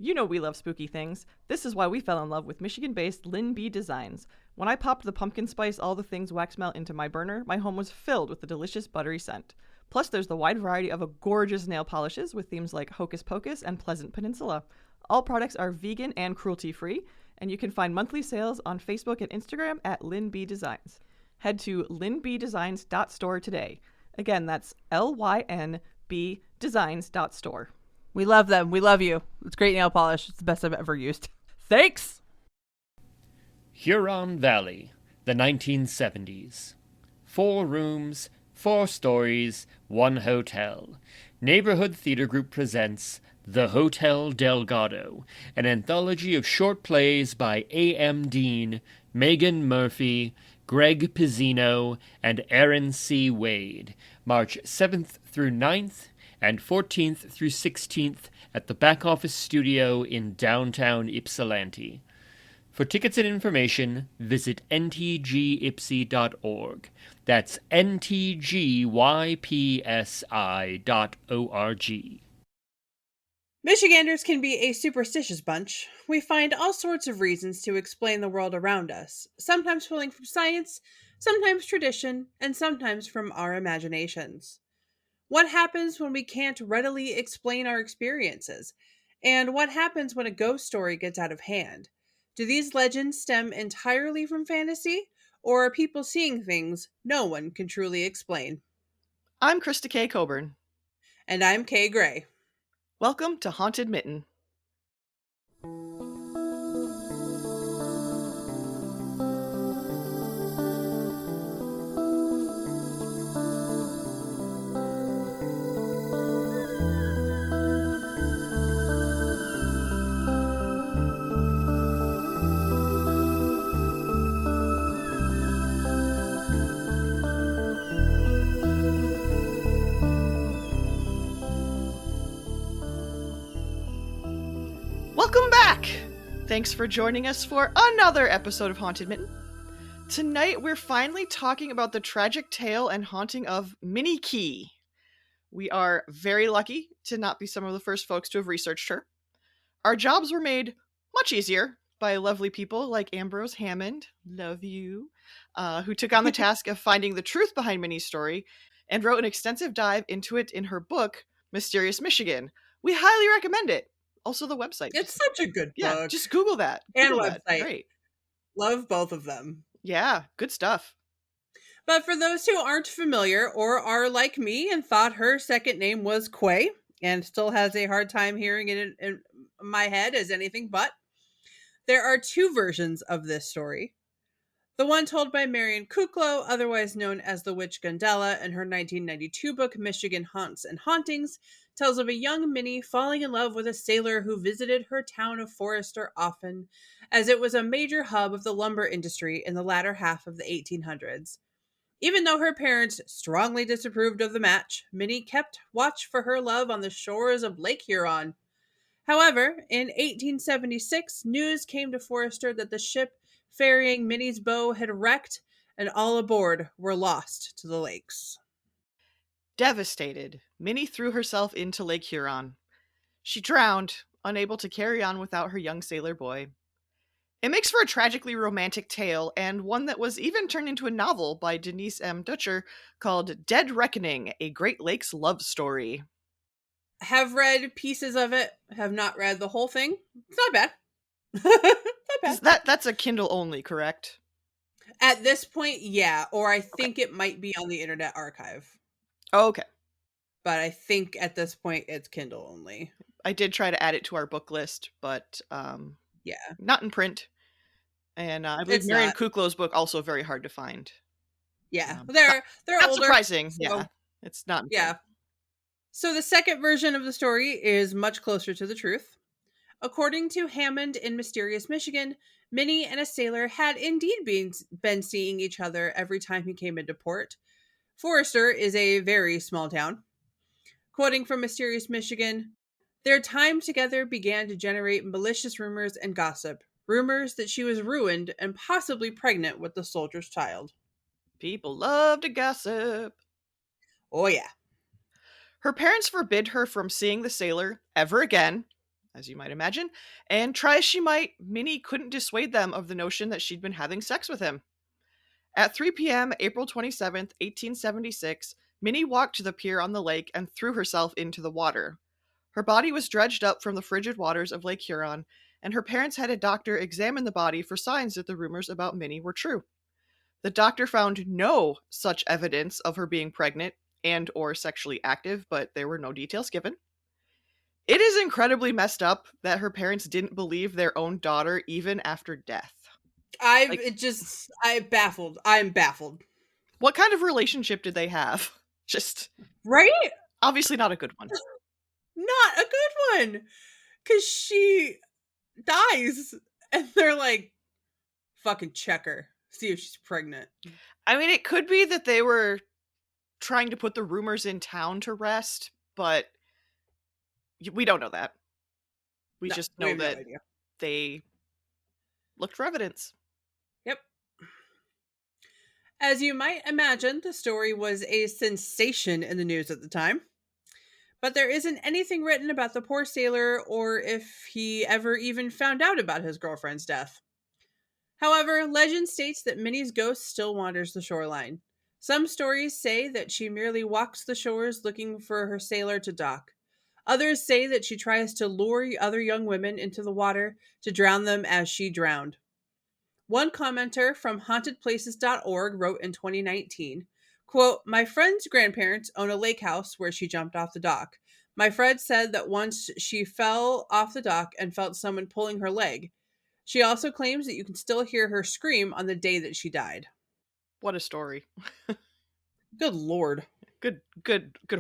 You know we love spooky things. This is why we fell in love with Michigan-based Lynn B Designs. When I popped the pumpkin spice all the things wax melt into my burner, my home was filled with the delicious buttery scent. Plus, there's the wide variety of gorgeous nail polishes with themes like Hocus Pocus and Pleasant Peninsula. All products are vegan and cruelty-free, and you can find monthly sales on Facebook and Instagram at Lynn B Designs. Head to lynbdesigns.store today. Again, that's LYNB designs.store. We love them. We love you. It's great nail polish. It's the best I've ever used. Thanks! Huron Valley, the 1970s. 4 rooms, 4 stories, 1 hotel. Neighborhood Theater Group presents The Hotel Delgado, an anthology of short plays by A.M. Dean, Megan Murphy, Greg Pizzino, and Aaron C. Wade, March 7th through 9th and 14th through 16th at the Back Office Studio in downtown Ypsilanti. For tickets and information, visit ntgypsy.org. That's ntgypsi.org. Michiganders can be a superstitious bunch. We find all sorts of reasons to explain the world around us, sometimes pulling from science, sometimes tradition, and sometimes from our imaginations. What happens when we can't readily explain our experiences? And what happens when a ghost story gets out of hand? Do these legends stem entirely from fantasy, or are people seeing things no one can truly explain? I'm Krista K. Coburn. And I'm Kay Gray. Welcome to Haunted Mitten. Welcome back! Thanks for joining us for another episode of Haunted Mitten. Tonight we're finally talking about the tragic tale and haunting of Minnie Quay. We are very lucky to not be some of the first folks to have researched her. Our jobs were made much easier by lovely people like Ambrose Hammond, love you, who took on the task of finding the truth behind Minnie's story and wrote an extensive dive into it in her book, Mysterious Michigan. We highly recommend it. Also the website. It's such a good book. Yeah, just Google that. And Google website. That. Great. Love both of them. Yeah, good stuff. But for those who aren't familiar or are like me and thought her second name was Quay and still has a hard time hearing it in my head as anything but, there are 2 versions of this story. The one told by Marion Kuklo, otherwise known as the Witch Gundella, in her 1992 book Michigan Haunts and Hauntings, tells of a young Minnie falling in love with a sailor who visited her town of Forester often, as it was a major hub of the lumber industry in the latter half of the 1800s. Even though her parents strongly disapproved of the match, Minnie kept watch for her love on the shores of Lake Huron. However, in 1876, news came to Forester that the ship ferrying Minnie's bow had wrecked and all aboard were lost to the lakes. Devastated, Minnie threw herself into Lake Huron. She drowned, unable to carry on without her young sailor boy. It makes for a tragically romantic tale, and one that was even turned into a novel by Denise M. Dutcher called Dead Reckoning, a Great Lakes Love Story. Have read pieces of it, have not read the whole thing. It's not bad. Not bad. That's a Kindle only, correct? At this point, yeah. Or I think it might be on the Internet Archive. Oh, okay. But I think at this point it's Kindle only. I did try to add it to our book list, but yeah, not in print. And I believe Marion Kuklo's book also very hard to find. Yeah, they're not older. Surprising. So, yeah, it's not. Yeah. So the second version of the story is much closer to the truth. According to Hammond in Mysterious Michigan, Minnie and a sailor had indeed been seeing each other every time he came into port. Forester is a very small town. Quoting from Mysterious Michigan, their time together began to generate malicious rumors and gossip. Rumors that she was ruined and possibly pregnant with the soldier's child. People love to gossip. Oh, yeah. Her parents forbid her from seeing the sailor ever again, as you might imagine, and try as she might, Minnie couldn't dissuade them of the notion that she'd been having sex with him. At 3 p.m., April 27th, 1876, Minnie walked to the pier on the lake and threw herself into the water. Her body was dredged up from the frigid waters of Lake Huron, and her parents had a doctor examine the body for signs that the rumors about Minnie were true. The doctor found no such evidence of her being pregnant and or sexually active, but there were no details given. It is incredibly messed up that her parents didn't believe their own daughter even after death. I'm Like, baffled. I'm baffled. what kind of relationship did they have? Just Right? obviously not a good one. Not a good one. Because she dies and they're like, fucking check her. See if she's pregnant. I mean, it could be that they were trying to put the rumors in town to rest, but we don't know that. We just know that they looked for evidence. Yep. As you might imagine, the story was a sensation in the news at the time. But there isn't anything written about the poor sailor or if he ever even found out about his girlfriend's death. However, legend states that Minnie's ghost still wanders the shoreline. Some stories say that she merely walks the shores looking for her sailor to dock. Others say that she tries to lure other young women into the water to drown them as she drowned. One commenter from hauntedplaces.org wrote in 2019, quote, "My friend's grandparents own a lake house where she jumped off the dock. My friend said that once she fell off the dock and felt someone pulling her leg. She also claims that you can still hear her scream on the day that she died." What a story. Good Lord. Good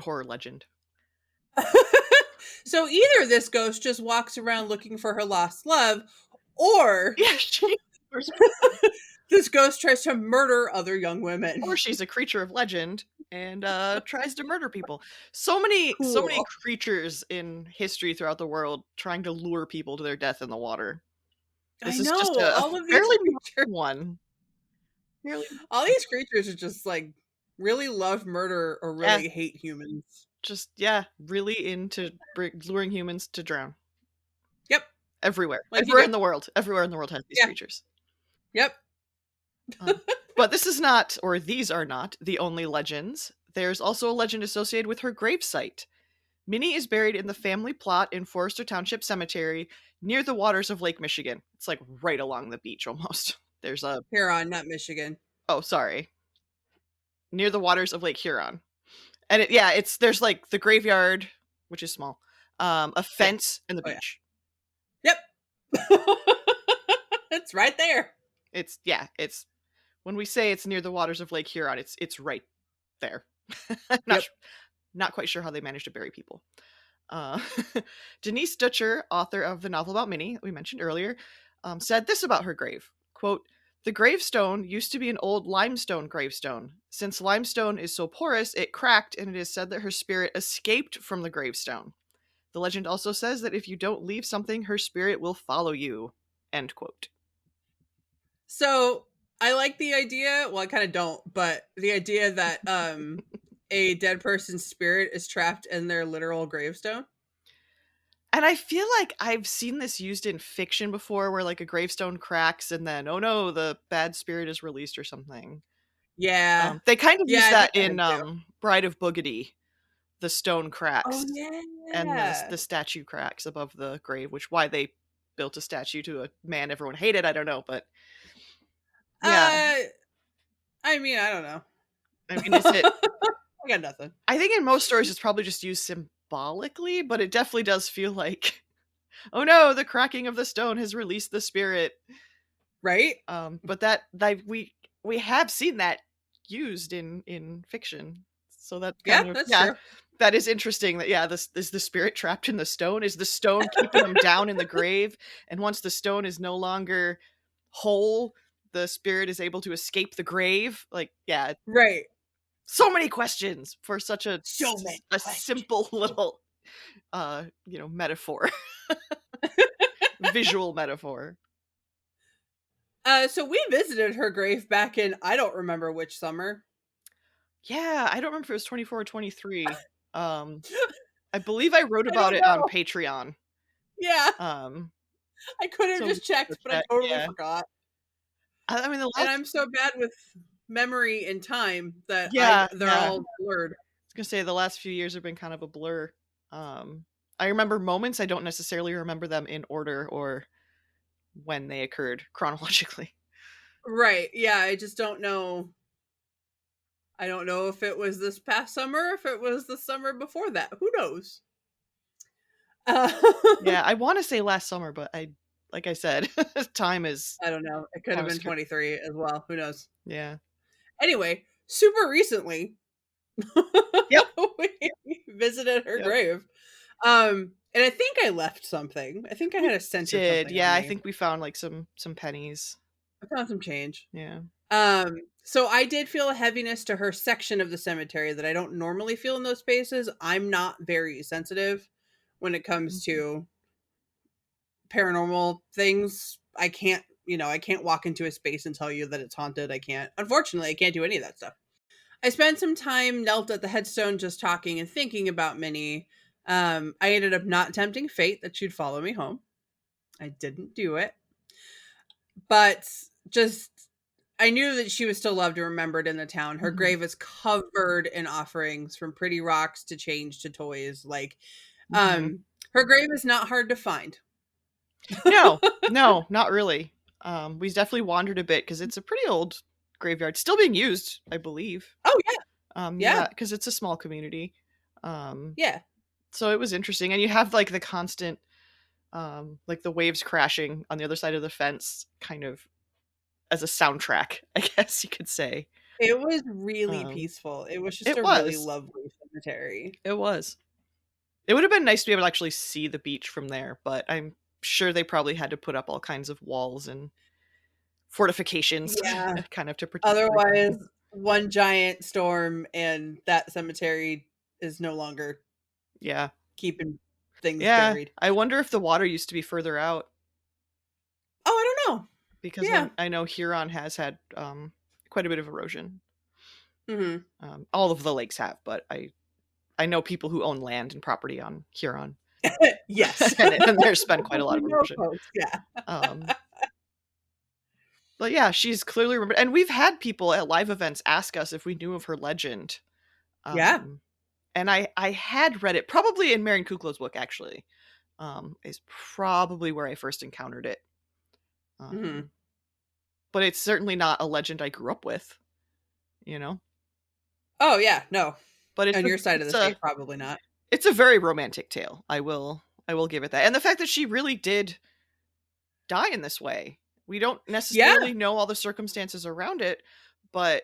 horror legend. So either this ghost just walks around looking for her lost love, or Yeah, this ghost tries to murder other young women. or she's a creature of legend and tries to murder people. So many creatures in history throughout the world trying to lure people to their death in the water. This is just all a of fairly these modern one. All these creatures are just like really love murder or really hate humans. Just really into luring humans to drown. Yep. Everywhere. Like Everywhere in the world. Everywhere in the world has these creatures. Yep. But this is not, or these are not, the only legends. There's also a legend associated with her gravesite. Minnie is buried in the family plot in Forester Township Cemetery near the waters of Lake Michigan. It's like right along the beach almost. There's a Huron, not Michigan. Oh, sorry. Near the waters of Lake Huron. And there's like the graveyard, which is small, a fence, and the beach. Yep. It's right there. It's when we say it's near the waters of Lake Huron, it's right there. Not quite sure how they managed to bury people. Denise Dutcher, author of the novel about Minnie that we mentioned earlier, said this about her grave, quote, "The gravestone used to be an old limestone gravestone. Since limestone is so porous, it cracked, and it is said that her spirit escaped from the gravestone. The legend also says that if you don't leave something, her spirit will follow you." End quote. So I like the idea. Well, I kind of don't, but the idea that a dead person's spirit is trapped in their literal gravestone. And I feel like I've seen this used in fiction before, where like a gravestone cracks and then, oh no, the bad spirit is released or something. Yeah. They kind of use that in Bride of Boogedy. The stone cracks. Oh, yeah. And the statue cracks above the grave, which why they built a statue to a man everyone hated, I don't know, but yeah. I mean, I don't know. I mean, is it I got nothing. I think in most stories it's probably just used symbolically, but it definitely does feel like, oh no, the cracking of the stone has released the spirit. Right? But that we have seen that used in fiction. So that that's true. That is interesting that, this is the spirit trapped in the stone. Is the stone keeping them down in the grave? And once the stone is no longer whole, the spirit is able to escape the grave? Like, right. So many questions for such a simple little, metaphor. Visual metaphor. So we visited her grave back in, I don't remember which summer. Yeah, I don't remember if it was 24 or 23. I believe I wrote about it on Patreon. Yeah. Um, I could have so just checked, but I check, totally yeah. forgot. I mean, the And last, I'm so bad with memory and time that yeah, they're yeah. all blurred. I was gonna say the last few years have been kind of a blur. I remember moments. I don't necessarily remember them in order or when they occurred chronologically. Right. Yeah, I just don't know. I don't know if it was this past summer, if it was the summer before that. Who knows? Uh, Yeah, I want to say last summer, but like I said, time is I don't know. It could kind have of been screw. 23 as well. Who knows? Yeah. Anyway, super recently, Yep. we visited her Yep. grave. And I think I left something. I think I We had a cent or did. something on Yeah, I me. think we found like some pennies. I found some change. Yeah. So I did feel a heaviness to her section of the cemetery that I don't normally feel in those spaces. I'm not very sensitive when it comes Mhm. to paranormal things. I can't, I can't walk into a space and tell you that it's haunted. Unfortunately, I can't do any of that stuff. I spent some time knelt at the headstone just talking and thinking about Minnie. I ended up not tempting fate that she'd follow me home. I didn't do it. But just I knew that she was still loved and remembered in the town. Her Mhm. grave is covered in offerings, from pretty rocks to change to toys. Like, Mhm. her grave is not hard to find. No, no, not really. We definitely wandered a bit because it's a pretty old graveyard, still being used, I believe. Oh yeah, Yeah, yeah, because it's a small community. Um, yeah, so it was interesting, and you have like the constant, like the waves crashing on the other side of the fence, kind of as a soundtrack, I guess you could say. it was really Um, peaceful. It was just it a really was, lovely cemetery. it was. It would have been nice to be able to actually see the beach from there, but I'm sure they probably had to put up all kinds of walls and fortifications, Yeah. kind of to protect Otherwise, everything. one giant storm and that cemetery is no longer Yeah. keeping things Yeah. buried. I wonder if the water used to be further out Oh, I don't know. because Yeah. I know Huron has had quite a bit of erosion. Hmm. All of the lakes have, but I know people who own land and property on Huron, Yes. and there's been quite a lot We of know erosion. folks, yeah. Um, but yeah, she's clearly remembered, and we've had people at live events ask us if we knew of her legend. Yeah. And I had read it probably in Marion Kuklow's book. Actually, is probably where I first encountered it. Hmm. But it's certainly not a legend I grew up with, you know. Oh, yeah. No. But On your side of the state, probably not. it's a very romantic tale. I will give it that. And the fact that she really did die in this way. We don't Yeah. necessarily know all the circumstances around it, but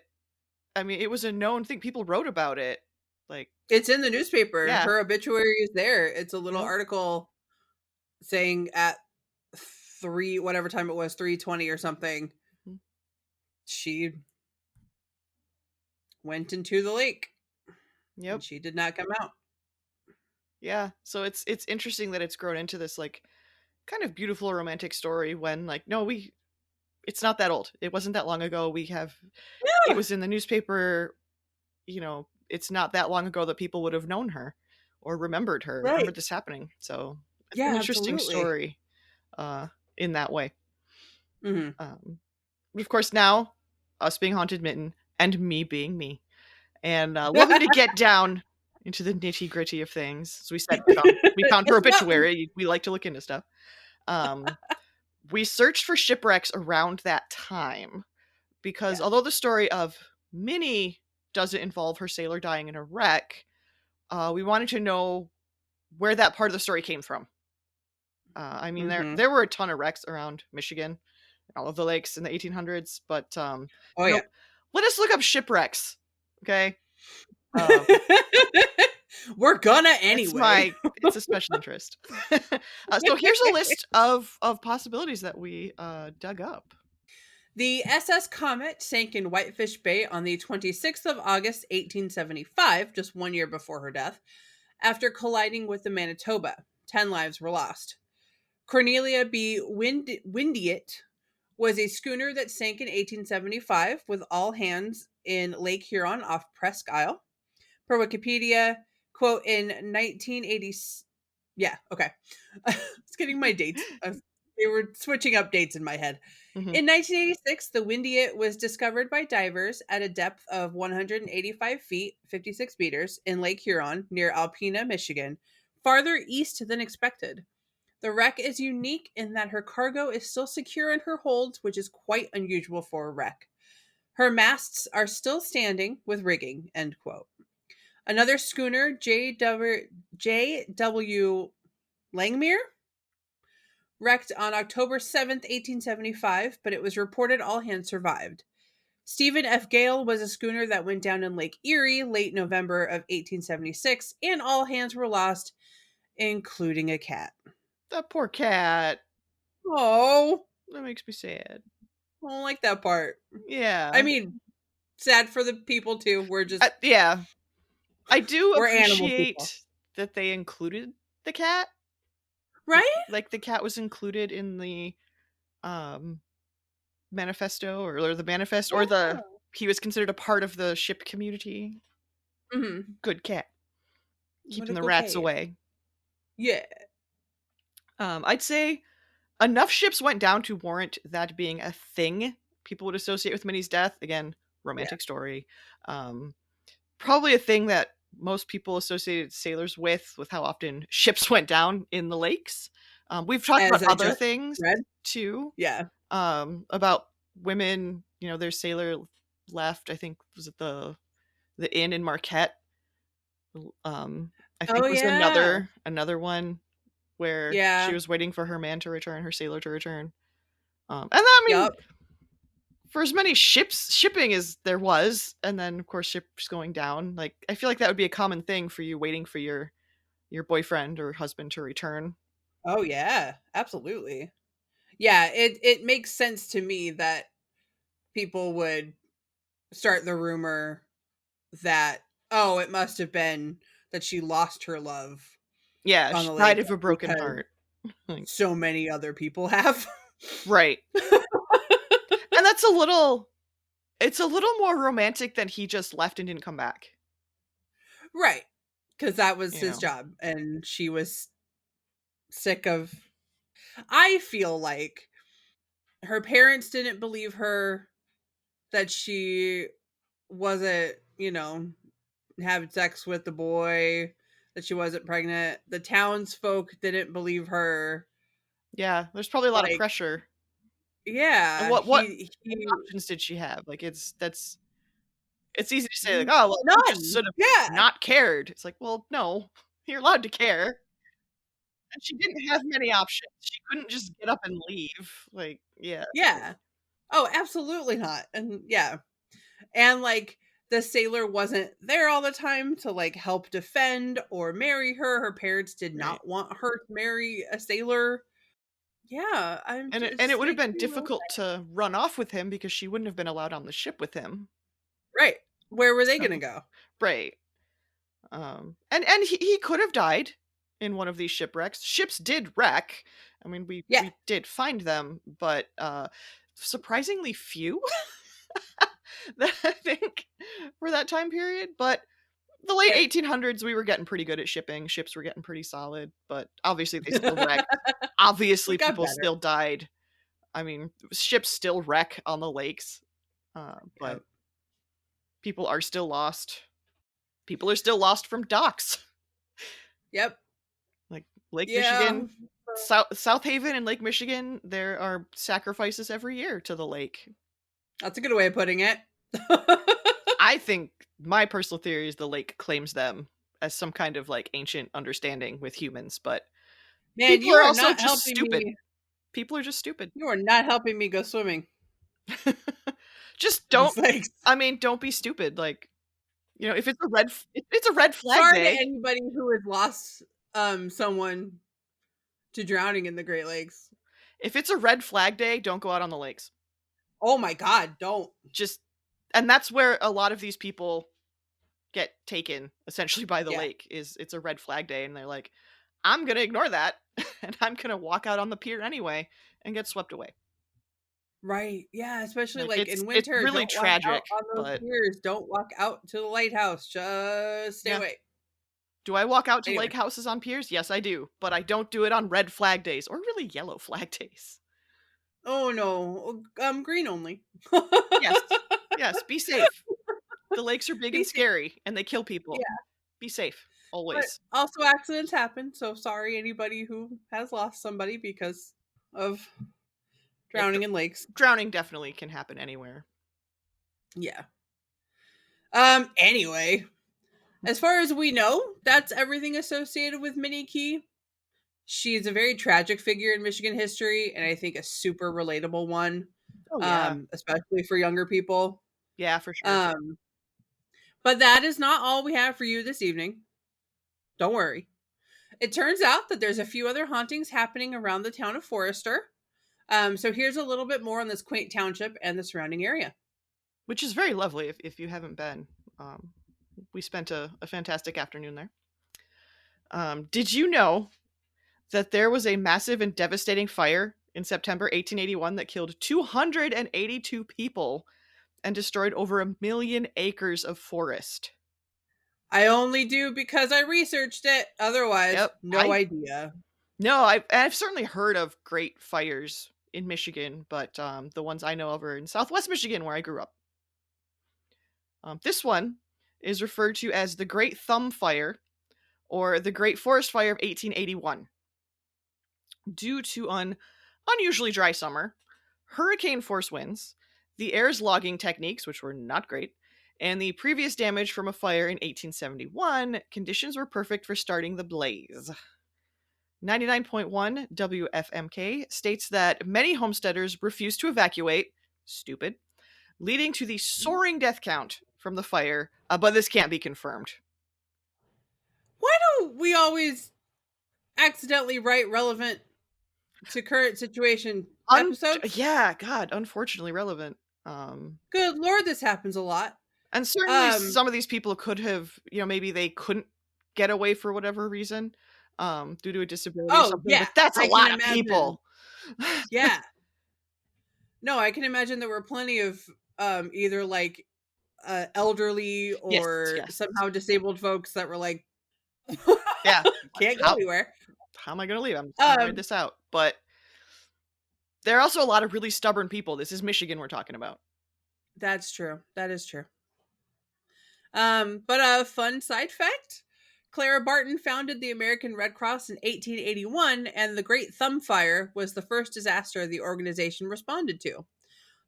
I mean, it was a known thing. People wrote about it. Like, It's in the newspaper. yeah. Her obituary is there. It's a little Yep. article saying at whatever time it was, 3:20 or something, Mhm. she went into the lake and Yep. she did not come out. Yeah. So it's interesting that it's grown into this like kind of beautiful romantic story when like no, it's not that old. It wasn't that long ago. It Yeah. was in the newspaper, it's not that long ago that people would have known her or Right. remembered this happening. So it's an Yeah, interesting absolutely. story in that way. Hmm. Of course, now us being Haunted Mitten and me being me and loving to get down into the nitty gritty of things. As we said, we found her It's not. obituary. We like to look into stuff. Um, we searched for shipwrecks around that time because Yeah. although the story of Minnie doesn't involve her sailor dying in a wreck, we wanted to know where that part of the story came from. I mean, Hmm. there were a ton of wrecks around Michigan and all of the lakes in the 1800s, but Oh, yeah. let us look up shipwrecks. Okay, uh, We're gonna anyway. it's a special interest. So here's a list of possibilities that we dug up. The SS Comet sank in Whitefish Bay on the 26th of August, 1875, just 1 year before her death, after colliding with the Manitoba. 10 lives were lost. Cornelia B. Windiet was a schooner that sank in 1875 with all hands in Lake Huron off Presque Isle. Per Wikipedia, quote, in 1980, Yeah, okay. I was getting my dates. They were switching up dates in my head. Mhm. In 1986, the Windiet was discovered by divers at a depth of 185 feet, 56 meters, in Lake Huron near Alpena, Michigan, farther east than expected. The wreck is unique in that her cargo is still secure in her holds, which is quite unusual for a wreck. Her masts are still standing with rigging, end quote. Another schooner, J.W. Langmuir, wrecked on October 7th, 1875, but it was reported all hands survived. Stephen F. Gale was a schooner that went down in Lake Erie late November of 1876, and all hands were lost, including a cat. That poor cat. Oh, That makes me sad. I don't like that part. Yeah. I mean, sad for the people too. We're just Yeah. I do we're animal people, appreciate that they included the cat. right? Like the cat was included in the manifesto or the manifest or Yeah. he was considered a part of the ship community. Mm-hmm. Good cat. What a Keeping the good rats cat. away. Yeah. I'd say enough ships went down to warrant that being a thing people would associate with Minnie's death. Again, romantic story. Probably a thing that most people associated sailors with how often ships went down in the lakes. We've talked As about I other just things read. too. Yeah. About women, their sailor left. I think was it the inn in Marquette. I think Oh was yeah. another one where she Yeah. was waiting for her man to return, her sailor to return. And I mean, Yup. for as many shipping as there was, and then of course ships going down, like I feel like that would be a common thing for you waiting for your boyfriend or husband to return. Oh yeah. Absolutely. Yeah, it makes sense to me that people would start the rumor that, oh, it must have been that she lost her love Yeah, on she the died lake of a broken because heart. Like, so many other people have. right. And that's it's a little more romantic than he just left and didn't come back. Right. Because that was You his know. job. And she was sick of. I feel like her parents didn't believe her that she wasn't, having sex with the boy, that she wasn't pregnant. The townsfolk didn't believe her. Yeah, there's probably a lot of Like, pressure. And yeah, what he options did she have? Like it's easy to say like, oh well, you just none. should have Yeah, not cared. It's like, well, no, you're allowed to care. And she didn't have many options. She couldn't just get up and leave. Like, yeah. yeah. Oh, absolutely not. And yeah. And like the sailor wasn't there all the time to like help defend or marry her. Her parents did Right. not want her to marry a sailor. Yeah, I'm And just it would have makes been me real difficult to run off with him because she wouldn't have been allowed on the ship with him. right. Where were they So, gonna go? right. And he could have died in one of these shipwrecks. Ships did wreck. I mean, Yeah. we did find them, but surprisingly few. That I think for that time period. But the late 1800s, we were getting pretty good at shipping. Ships were getting pretty solid, but obviously they still wrecked. We Obviously, got people better. still died. I mean, ships still wreck on the lakes, but Yep. people are still lost. People are still lost from docks. Yep. Like Lake Yeah. Michigan, South Haven and Lake Michigan, there are sacrifices every year to the lake. That's a good way of putting it. I think my personal theory is the lake claims them as some kind of like ancient understanding with humans, but Man, people you are are also not just helping stupid. me. People are just stupid. You are not helping me go swimming. Just These don't. lakes. I mean, don't be stupid. Like, if it's a red flag Sorry day. to anybody who has lost someone to drowning in the Great Lakes. If it's a red flag day, don't go out on the lakes. Oh my God, don't. And that's where a lot of these people get taken essentially by the Yeah. lake. It's a red flag day, and they're like, I'm gonna ignore that, and I'm gonna walk out on the pier anyway and get swept away. Right. Yeah, especially like It's in winter, really don't walk out tragic, on those but piers. Don't walk out to the lighthouse. Just stay yeah. away. Do I walk out to Anyway. lake houses on piers? Yes, I do. But I don't do it on red flag days or really yellow flag days. Oh no, green only. Yes. Yes, be safe. The lakes are big Be and safe. scary and they kill people. Yeah. Be safe. But Always. also accidents happen, so sorry anybody who has lost somebody because of drowning in lakes. Drowning definitely can happen anywhere. Yeah. Anyway, as far as we know, that's everything associated with Minnie Quay. She's a very tragic figure in Michigan history, and I think a super relatable one. Oh, yeah. Especially for younger people. Yeah, for sure. But that is not all we have for you this evening. Don't worry. It turns out that there's a few other hauntings happening around the town of Forester. So here's a little bit more on this quaint township and the surrounding area. Which is very lovely if you haven't been. We spent a fantastic afternoon there. Did you know that there was a massive and devastating fire in September 1881 that killed 282 people and destroyed over 1 million acres of forest? I only do because I researched it. Otherwise, no idea. No, I've certainly heard of great fires in Michigan, but the ones I know of are in Southwest Michigan, where I grew up. This one is referred to as the Great Thumb Fire or the Great Forest Fire of 1881. Due to an unusually dry summer, hurricane force winds, the air's logging techniques, which were not great, and the previous damage from a fire in 1871, conditions were perfect for starting the blaze. 99.1 WFMK states that many homesteaders refused to evacuate, stupid, leading to the soaring death count from the fire, but this can't be confirmed. Why do we always accidentally write relevant to current situation episodes? Yeah, God, unfortunately relevant. Good Lord, this happens a lot. And certainly some of these people could have, maybe they couldn't get away for whatever reason, due to a disability or something. Yeah, but that's a lot of people. Yeah. No, I can imagine there were plenty of either like elderly or somehow disabled folks that were like, yeah, can't go anywhere. How am I going to leave? I'm just going to write this out. But there are also a lot of really stubborn people. This is Michigan we're talking about. That's true. That is true. But a fun side fact, Clara Barton founded the American Red Cross in 1881, and the Great Thumb Fire was the first disaster the organization responded to.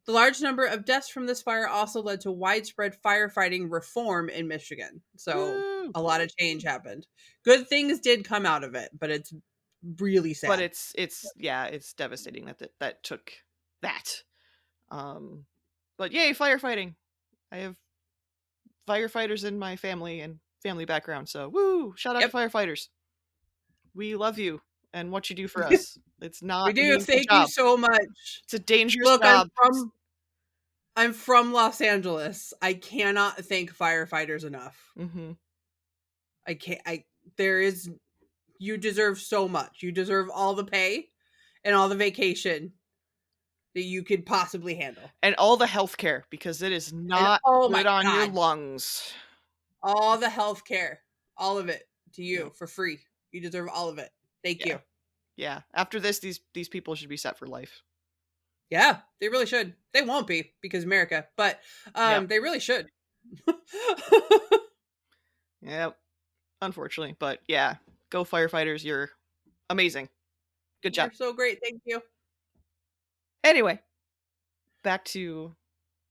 The large number of deaths from this fire also led to widespread firefighting reform in Michigan. So a lot of change happened. Good things did come out of it, but it's really sad. But it's devastating that took that. But yay, firefighting. I have firefighters in my family and family background, so woo! Shout out to firefighters. We love you and what you do for us. It's not. We do. Thank you so much. It's a dangerous job. I'm from Los Angeles. I cannot thank firefighters enough. Mm-hmm. I can't. You deserve so much. You deserve all the pay and all the vacation that you could possibly handle. And all the health care, because it is not good on your lungs. All the health care. All of it to you for free. You deserve all of it. Thank you. Yeah. After this, these people should be set for life. Yeah, they really should. They won't be because America, but they really should. Yep. Unfortunately, but yeah, go firefighters. You're amazing. Good job. You're so great. Thank you. Anyway, back to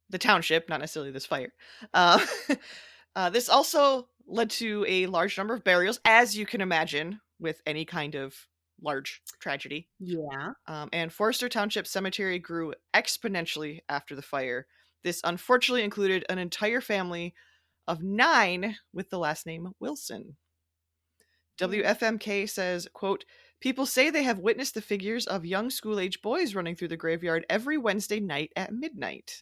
the township, not necessarily this fire. This also led to a large number of burials, as you can imagine, with any kind of large tragedy. Yeah. And Forester Township Cemetery grew exponentially after the fire. This unfortunately included an entire family of 9 with the last name Wilson. WFMK says, quote, "People say they have witnessed the figures of young school-age boys running through the graveyard every Wednesday night at midnight.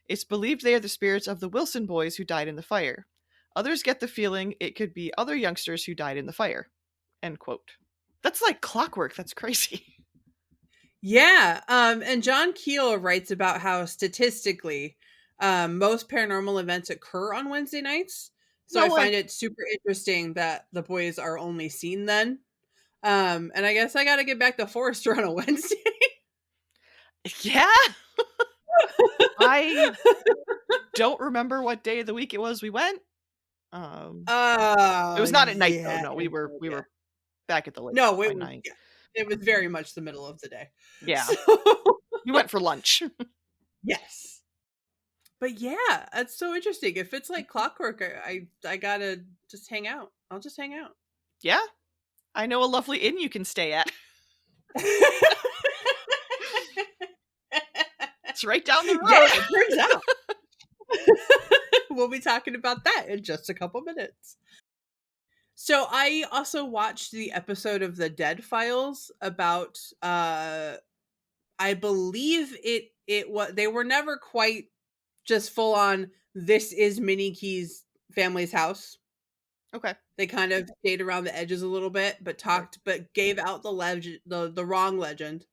It's believed they are the spirits of the Wilson boys who died in the fire. Others get the feeling it could be other youngsters who died in the fire." End quote. That's like clockwork. That's crazy. Yeah. And John Keel writes about how statistically, most paranormal events occur on Wednesday nights. So No I way. find it super interesting that the boys are only seen then. And I guess I got to get back to Forrester on a Wednesday. Yeah. I don't remember what day of the week it was we went. It was not at night though. Yeah. No, we were back at the lake No, by it was, night. yeah, it was very much the middle of the day. Yeah. So, We went for lunch. yes. But yeah, that's so interesting. If it's like clockwork, I gotta just hang out. I'll just hang out. Yeah. I know a lovely inn you can stay at. It's right down the road. Yeah, it turns out. We'll be talking about that in just a couple minutes. So I also watched the episode of the Dead Files about I believe it was, they were never quite just full on this is Minnie Quay's family's house. Okay. They kind of stayed around the edges a little bit, but but gave out the legend, the wrong legend,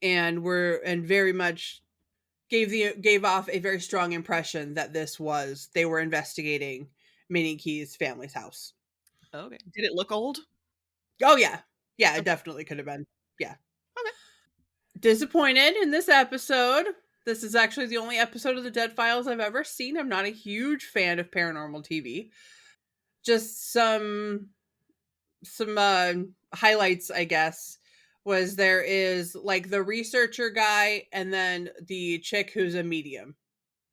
and very much gave off a very strong impression that they were investigating Minnie Quay's family's house. Okay. Did it look old? Oh yeah, yeah, it Okay. definitely could have been. Yeah. Okay. Disappointed in this episode. This is actually the only episode of the Dead Files I've ever seen. I'm not a huge fan of paranormal TV. Just some highlights, I guess, was there is like the researcher guy and then the chick who's a medium.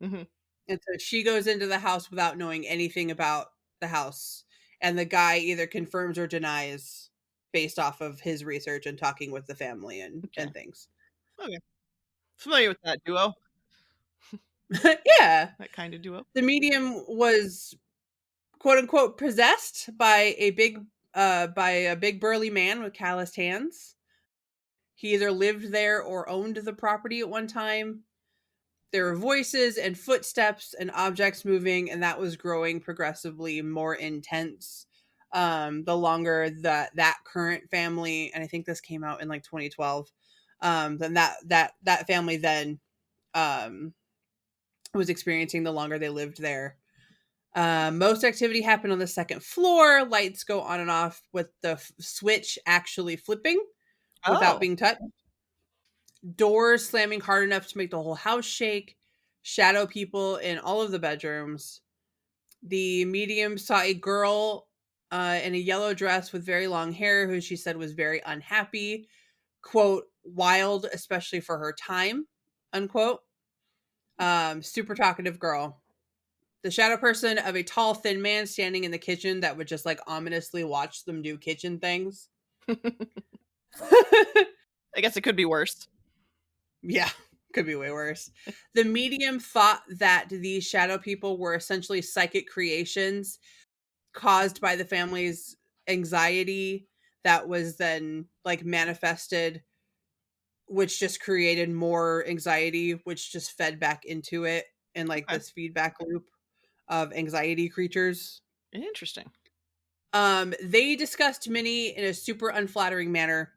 Mm-hmm. And so she goes into the house without knowing anything about the house, and the guy either confirms or denies based off of his research and talking with the family and things. Okay. Familiar with that duo. Yeah. That kind of duo. The medium was quote unquote possessed by a big burly man with calloused hands. He either lived there or owned the property at one time. There were voices and footsteps and objects moving, and that was growing progressively more intense the longer that current family, and I think this came out in like 2012, then that family then was experiencing the longer they lived there. Most activity happened on the second floor. Lights go on and off with the switch actually flipping without being touched. Doors slamming hard enough to make the whole house shake. Shadow people in all of the bedrooms. The medium saw a girl in a yellow dress with very long hair who she said was very unhappy. Quote, wild, especially for her time, unquote. Super talkative girl. The shadow person of a tall, thin man standing in the kitchen that would just like ominously watch them do kitchen things. I guess it could be worse. Yeah, could be way worse. The medium thought that these shadow people were essentially psychic creations caused by the family's anxiety that was then like manifested, which just created more anxiety, which just fed back into it and like this feedback loop of anxiety creatures. Interesting. They discussed Minnie in a super unflattering manner.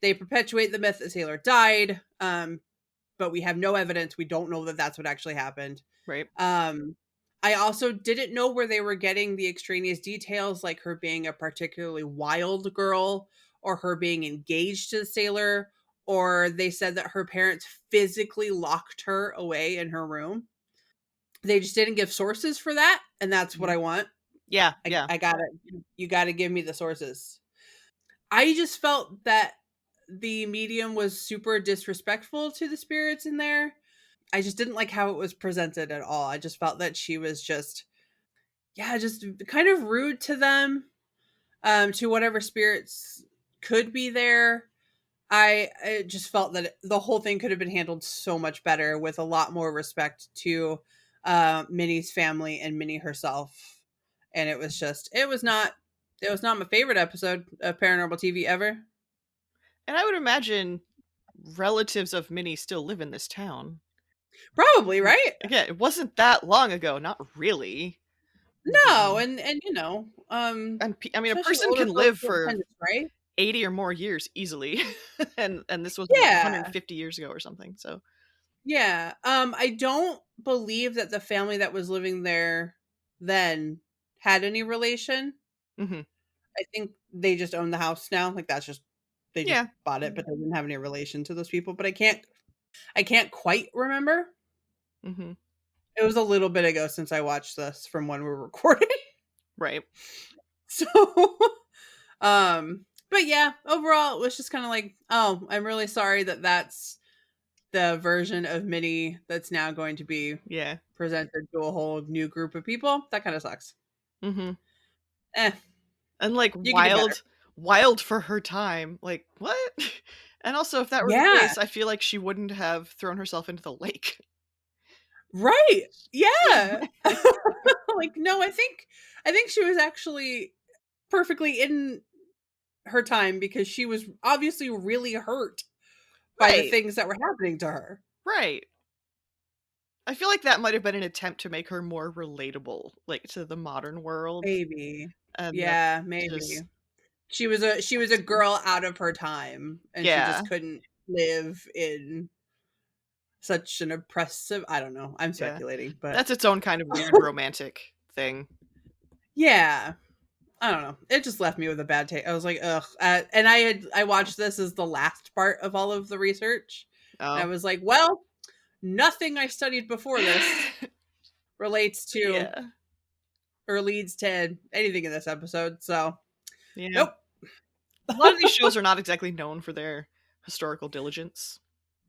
They perpetuate the myth that Sailor died, but we have no evidence. We don't know that that's what actually happened. Right. I also didn't know where they were getting the extraneous details, like her being a particularly wild girl, or her being engaged to the Sailor, or they said that her parents physically locked her away in her room. They just didn't give sources for that, and that's what I want. Yeah, I got it. You got to give me the sources. I just felt that the medium was super disrespectful to the spirits in there. I just didn't like how it was presented at all. I just felt that she was just kind of rude to them, to whatever spirits could be there. I just felt that the whole thing could have been handled so much better with a lot more respect to Minnie's family and Minnie herself. And it was not my favorite episode of Paranormal TV ever. And I would imagine relatives of Minnie still live in this town. Probably, right? Again, it wasn't that long ago. Not really. No, and you know, and I mean, a person can live for right? 80 or more years easily, and this was 150 years ago or something. So, yeah, I don't believe that the family that was living there then had any relation. Hmm. I think they just own the house now. Like that's just they just Yeah. bought it, but they didn't have any relation to those people. But I can't quite remember. Hmm. It was a little bit ago since I watched this from when we were recording. Right. So but yeah, overall it was just kind of like, oh, I'm really sorry that that's the version of Minnie that's now going to be Yeah. presented to a whole new group of people. That kind of sucks. Hmm. Eh, And like you can do better. wild for her time. Like, what? And also, if that were the Yeah, case, I feel like she wouldn't have thrown herself into the lake. right. Yeah. Like, no, I think she was actually perfectly in her time because she was obviously really hurt by the Right. things that were happening to her. Right. I feel like that might have been an attempt to make her more relatable, like to the modern world. Maybe. And that's Yeah, maybe. just She was a girl out of her time and she yeah. just couldn't live in such an oppressive, I don't know. I'm Yeah. speculating, but That's its own kind of weird romantic thing. yeah. I don't know. It just left me with a bad taste. I was like, ugh. And I watched this as the last part of all of the research. And I Oh. was like, well, nothing I studied before this relates to Yeah. or leads to anything in this episode. So, Yeah. nope. A lot of these shows are not exactly known for their historical diligence.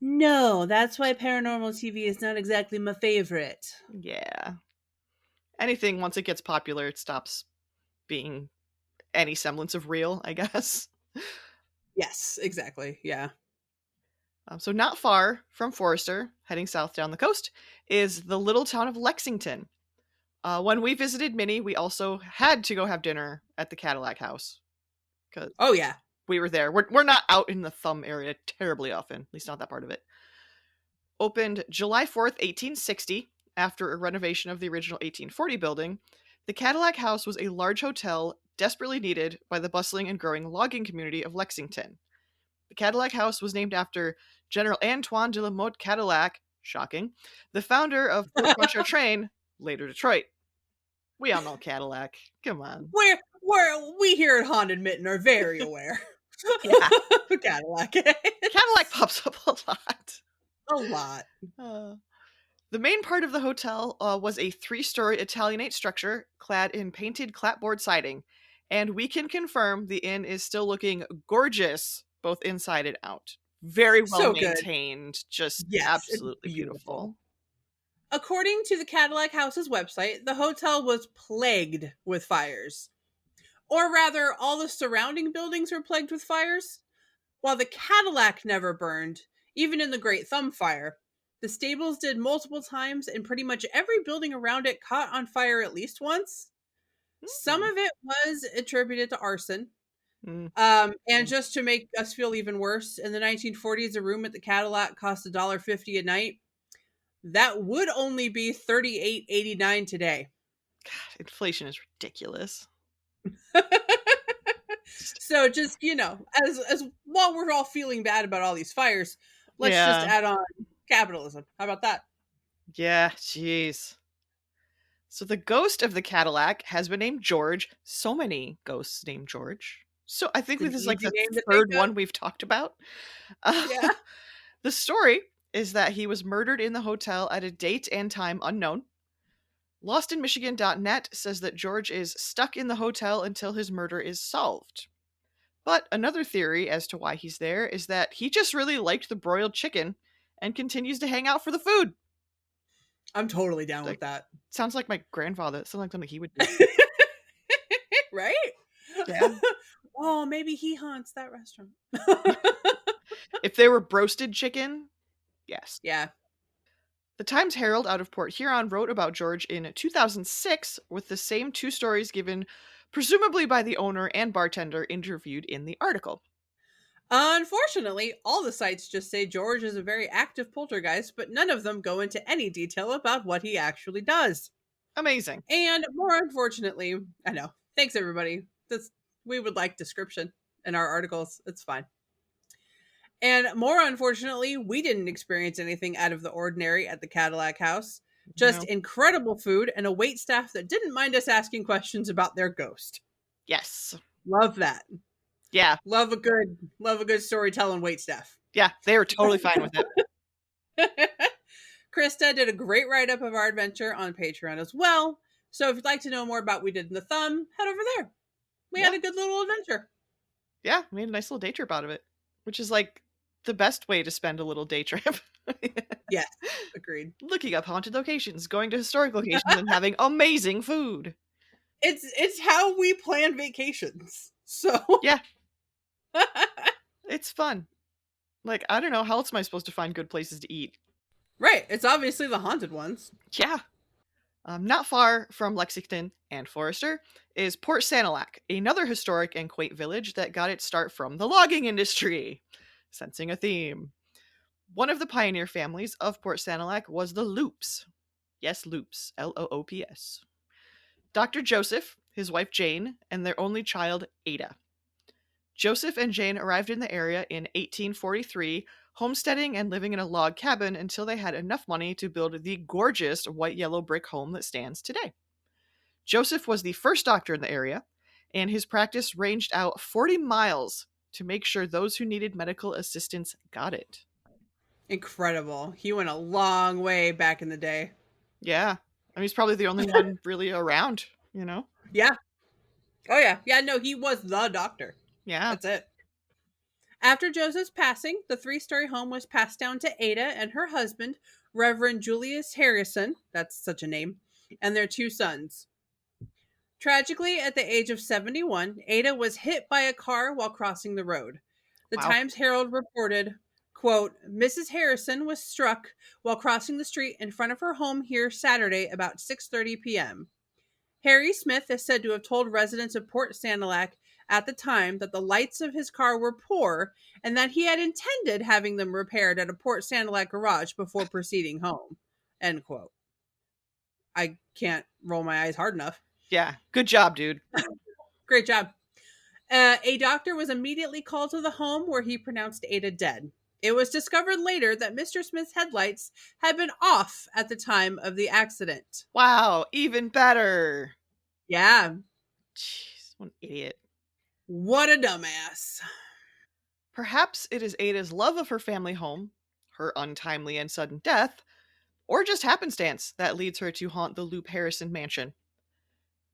No, that's why paranormal TV is not exactly my favorite. Yeah. Anything, once it gets popular, it stops being any semblance of real, I guess. Yes, exactly. Yeah. So, not far from Forrester, heading south down the coast, is the little town of Lexington. When we visited Minnie, we also had to go have dinner at the Cadillac House because Oh, yeah. we were there. We're not out in the Thumb area terribly often, at least not that part of it. Opened July 4th, 1860, after a renovation of the original 1840 building, the Cadillac House was a large hotel desperately needed by the bustling and growing logging community of Lexington. The Cadillac House was named after General Antoine de la Motte Cadillac, shocking, the founder of Fort Pontchartrain, later Detroit. We all know Cadillac. Come on. We here at Haunted Mitten are very aware. Yeah. Cadillac. Cadillac pops up a lot. A lot. The main part of the hotel was a 3-story Italianate structure clad in painted clapboard siding, and we can confirm the inn is still looking gorgeous both inside and out. Very well So good. maintained, just Yes, it's absolutely beautiful. beautiful. According to the Cadillac House's website, the hotel was plagued with fires. Or rather, all the surrounding buildings were plagued with fires. While the Cadillac never burned, even in the Great Thumb Fire, the stables did multiple times, and pretty much every building around it caught on fire at least once. Some of it was attributed to arson. Mm. And just to make us feel even worse, in the 1940s, a room at the Cadillac cost $1.50 a night. That would only be $38.89 today. God, inflation is ridiculous. So just, as while we're all feeling bad about all these fires, let's just Yeah. add on capitalism. How about that? Yeah, jeez. So the ghost of the Cadillac has been named George. So many ghosts named George. So I think It's an this is like easy the name to third think of. one we've talked about. Yeah. The story is that he was murdered in the hotel at a date and time unknown. LostInMichigan.net says that George is stuck in the hotel until his murder is solved. But another theory as to why he's there is that he just really liked the broiled chicken and continues to hang out for the food. I'm totally down Like, with that. sounds like my grandfather. It sounds like something he would do. Right? Yeah. Oh, maybe he haunts that restaurant. If they were broasted chicken, yes. Yeah. The Times Herald out of Port Huron wrote about George in 2006 with the same 2 stories given presumably by the owner and bartender interviewed in the article. Unfortunately, all the sites just say George is a very active poltergeist, but none of them go into any detail about what he actually does. Amazing. And more unfortunately, I know. Thanks, everybody. We would like description in our articles. It's fine. And more unfortunately, we didn't experience anything out of the ordinary at the Cadillac House. Just incredible food and a wait staff that didn't mind us asking questions about their ghost. Yes. Love that. Yeah. Love a good storytelling wait staff. Yeah, they were totally fine with it. Krista did a great write-up of our adventure on Patreon as well. So if you'd like to know more about what we did in the thumb, head over there. We had a good little adventure. Yeah, we made a nice little day trip out of it, which is like the best way to spend a little day trip. Yes, agreed. Looking up haunted locations, going to historic locations, and having amazing food. It's how we plan vacations. So yeah, it's fun. Like, I don't know, how else am I supposed to find good places to eat? Right, it's obviously the haunted ones. Yeah. Not far from Lexington and Forester is Port Sanilac, another historic and quaint village that got its start from the logging industry. Sensing a theme. One of the pioneer families of Port Sanilac was the Loops. Yes, Loops. Loops. Dr. Joseph, his wife Jane, and their only child, Ada. Joseph and Jane arrived in the area in 1843, homesteading and living in a log cabin until they had enough money to build the gorgeous white-yellow brick home that stands today. Joseph was the first doctor in the area, and his practice ranged out 40 miles to make sure those who needed medical assistance got it. Incredible. He went a long way back in the day. Yeah. I mean, he's probably the only one really around, you know? Yeah. Oh, yeah. Yeah, no, he was the doctor. Yeah. That's it. After Joseph's passing, the 3-story home was passed down to Ada and her husband, Reverend Julius Harrison, that's such a name, and their 2 sons. Tragically, at the age of 71, Ada was hit by a car while crossing the road. The Times Herald reported, quote, Mrs. Harrison was struck while crossing the street in front of her home here Saturday about 6:30 p.m. Harry Smith is said to have told residents of Port Sanilac at the time that the lights of his car were poor and that he had intended having them repaired at a Port Sanilac garage before proceeding home. End quote. I can't roll my eyes hard enough. Yeah. Good job, dude. Great job. A doctor was immediately called to the home where he pronounced Ada dead. It was discovered later that Mr. Smith's headlights had been off at the time of the accident. Wow, even better. Yeah. Jeez, what an idiot. What a dumbass. Perhaps it is Ada's love of her family home, her untimely and sudden death, or just happenstance that leads her to haunt the Loop Harrison mansion.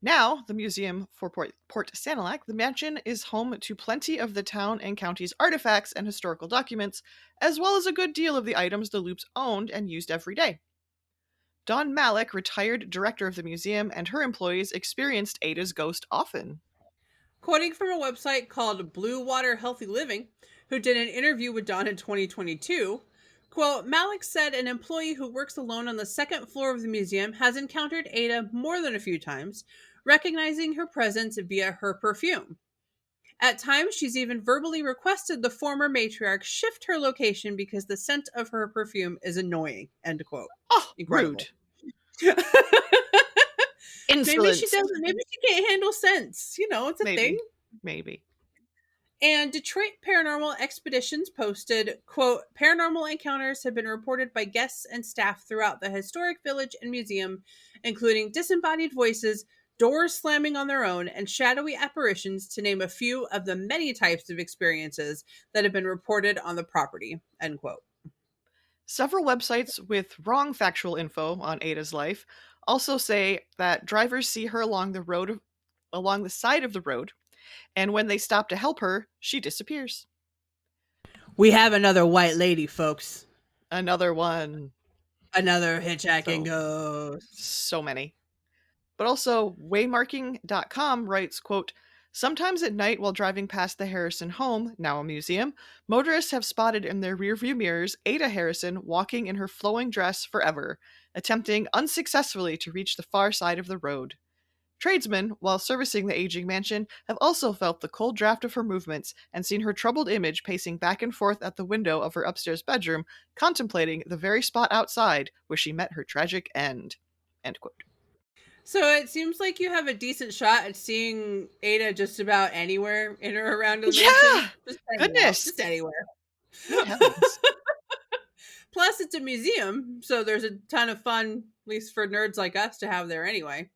Now, the Museum for Port Sanilac, the mansion is home to plenty of the town and county's artifacts and historical documents, as well as a good deal of the items the Loops owned and used every day. Dawn Malik, retired director of the museum, and her employees experienced Ada's ghost often. Quoting from a website called Blue Water Healthy Living, who did an interview with Dawn in 2022, quote, Malik said an employee who works alone on the 2nd floor of the museum has encountered Ada more than a few times, recognizing her presence via her perfume. At times, she's even verbally requested the former matriarch shift her location because the scent of her perfume is annoying, end quote. Oh, incredible. Rude. Maybe she doesn't. Maybe she can't handle scents. You know, it's a thing. Maybe. And Detroit Paranormal Expeditions posted, quote, paranormal encounters have been reported by guests and staff throughout the historic village and museum, including disembodied voices, doors slamming on their own, and shadowy apparitions, to name a few of the many types of experiences that have been reported on the property, end quote. Several websites with wrong factual info on Ada's life also say that drivers see her along the side of the road, and when they stop to help her, she disappears. We have another white lady, folks. Another one. Another hitchhiking ghost. So many. But also, waymarking.com writes, quote, sometimes at night while driving past the Harrison home, now a museum, motorists have spotted in their rearview mirrors Ada Harrison walking in her flowing dress forever, attempting unsuccessfully to reach the far side of the road. Tradesmen, while servicing the aging mansion, have also felt the cold draft of her movements and seen her troubled image pacing back and forth at the window of her upstairs bedroom, contemplating the very spot outside where she met her tragic end. End quote. So it seems like you have a decent shot at seeing Ada just about anywhere in or around the mansion. Yeah! Just Goodness! Just anywhere. Good heavens. Plus, it's a museum, so there's a ton of fun least for nerds like us to have there anyway.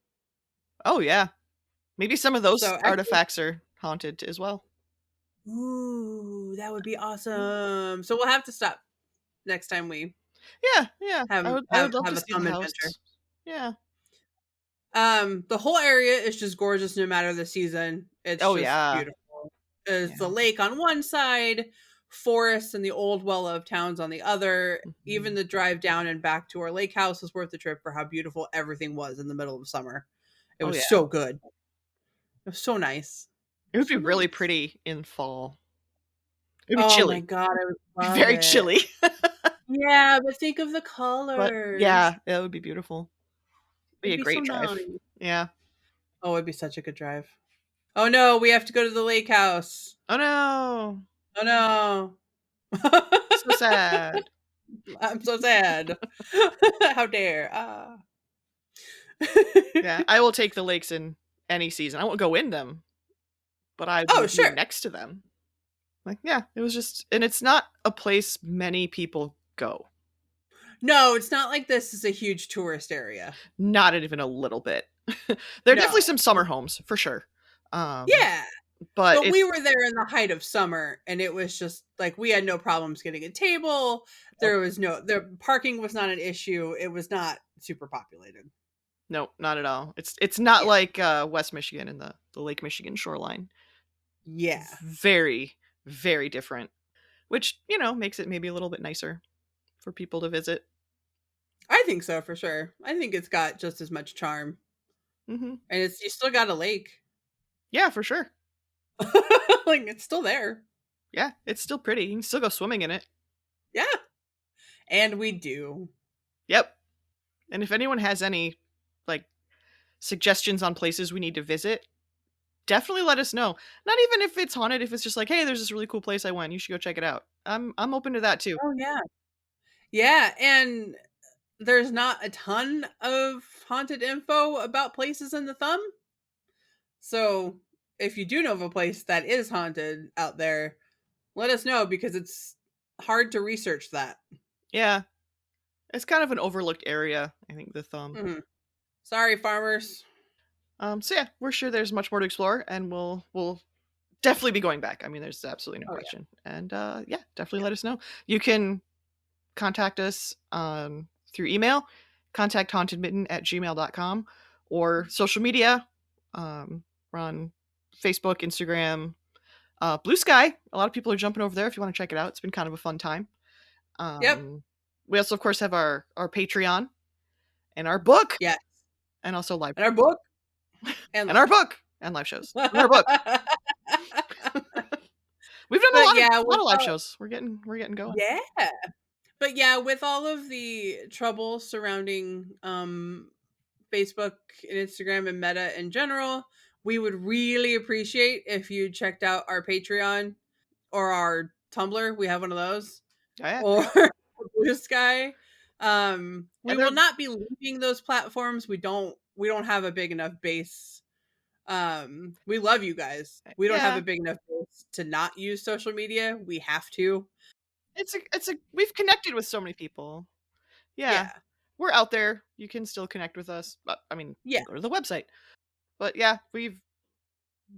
Oh yeah, maybe some of those So actually, artifacts are haunted as well. ooh, that would be awesome. So we'll have to stop next time we Yeah, yeah. have I would love have to a see the thumb adventure. house. Yeah. The whole area is just gorgeous no matter the season. It's Oh just yeah. beautiful. There's the Yeah. lake on one side, forests and the old well-loved towns on the other. Even Mhm. the drive down and back to our lake house was worth the trip for how beautiful everything was in the middle of summer. It Oh was yeah. so good. It was so nice. It would be So really nice. pretty in fall. It'd be Oh my chilly. god, I would It'd be love very it. chilly. Yeah, but think of the But colors. yeah, it would be beautiful. Be It'd a be so great drive. nice. Yeah. Oh, it'd be such a good drive. Oh no, we have to go to the lake house. Oh no. Oh no. So sad. I'm so sad. How dare. Yeah, I will take the lakes in any season. I won't go in them, but I Oh, will be sure. next to them. Like, yeah, it was just, and it's not a place many people go. No, it's not like this is a huge tourist area. Not even a little bit. There are definitely No. some summer homes for sure. Yeah. But But we it's were there in the height of summer and it was just like we had no problems getting a table. There was the parking was not an issue. It was not super populated. no, not at all. It's not Yeah. like West Michigan and the Lake Michigan shoreline. Yeah. Very, very different. Which, makes it maybe a little bit nicer for people to visit. I think so for sure. I think it's got just as much charm. Hmm. And you still got a lake. Yeah, for sure. Like it's still there. Yeah, it's still pretty. You can still go swimming in it. Yeah. And we do. Yep. And if anyone has any like suggestions on places we need to visit, definitely let us know. Not even if it's haunted, if it's just like, hey, there's this really cool place I went, you should go check it out. I'm open to that too. Oh yeah. Yeah, and there's not a ton of haunted info about places in the thumb. So if you do know of a place that is haunted out there, let us know because it's hard to research that. Yeah. It's kind of an overlooked area, I think, the thumb. Mhm. Sorry, farmers. So yeah, we're sure there's much more to explore, and we'll definitely be going back. I mean, there's absolutely no Oh, yeah. question. And yeah, definitely let us know. You can contact us through email, contacthauntedmitten@gmail.com, or social media. We're on Facebook, Instagram, Blue Sky. A lot of people are jumping over there if you want to check it out. It's been kind of a fun time. Yep. We also, of course, have our Patreon and our book, Yeah. and also live And our book. and our book and live shows. And our book. We've done But a lot yeah, of live shows. We're getting going. Yeah. But yeah, with all of the trouble surrounding Facebook and Instagram and Meta in general, we would really appreciate if you checked out our Patreon or our Tumblr. We have one of those. Oh, yeah. Or Blue Sky. We And will not be leaving those platforms. We don't have a big enough base. We love you guys. We don't have Yeah. a big enough base to not use social media. We have to. We've connected with so many people. Yeah. We're out there. You can still connect with us. But I mean, Yeah. go to the website. But yeah, we've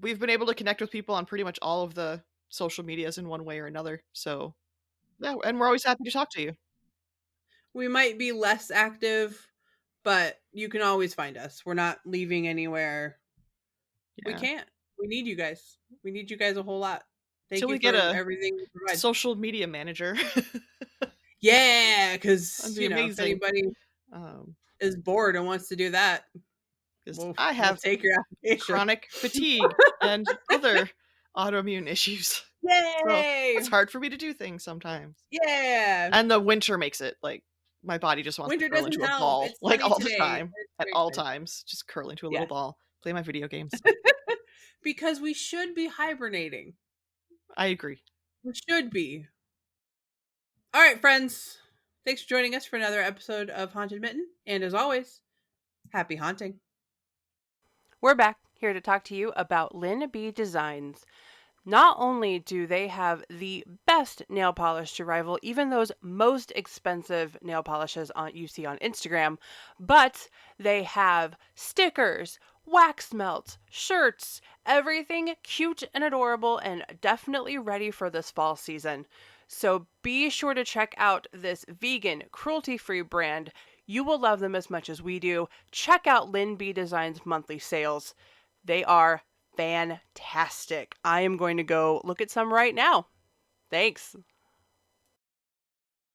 been able to connect with people on pretty much all of the social medias in one way or another. So yeah, and we're always happy to talk to you. We might be less active, but you can always find us. We're not leaving anywhere. Yeah. We can't. We need you guys. We need you guys a whole lot. Thank Till you we for get a everything you provide. social media manager. Yeah, because That'd be if amazing. anybody is bored and wants to do that, 'cause we'll I have take your application. chronic fatigue and other autoimmune issues. Yay! So it's hard for me to do things sometimes. Yeah. And the winter makes it like my body just wants Winter to curl doesn't into a help. ball It's like sunny all today. the time. It's At great all today. times. Just curl into a Yeah. little ball. Play my video games. Because we should be hibernating. I agree. We should be. All right, friends. Thanks for joining us for another episode of Haunted Mitten. And as always, happy haunting. We're back here to talk to you about Lynn B Designs. Not only do they have the best nail polish to rival even those most expensive nail polishes you see on Instagram, but they have stickers, wax melts, shirts, everything cute and adorable and definitely ready for this fall season. So be sure to check out this vegan, cruelty-free brand. You will love them as much as we do. Check out Lynn B Design's monthly sales. They are fantastic. I am going to go look at some right now. Thanks.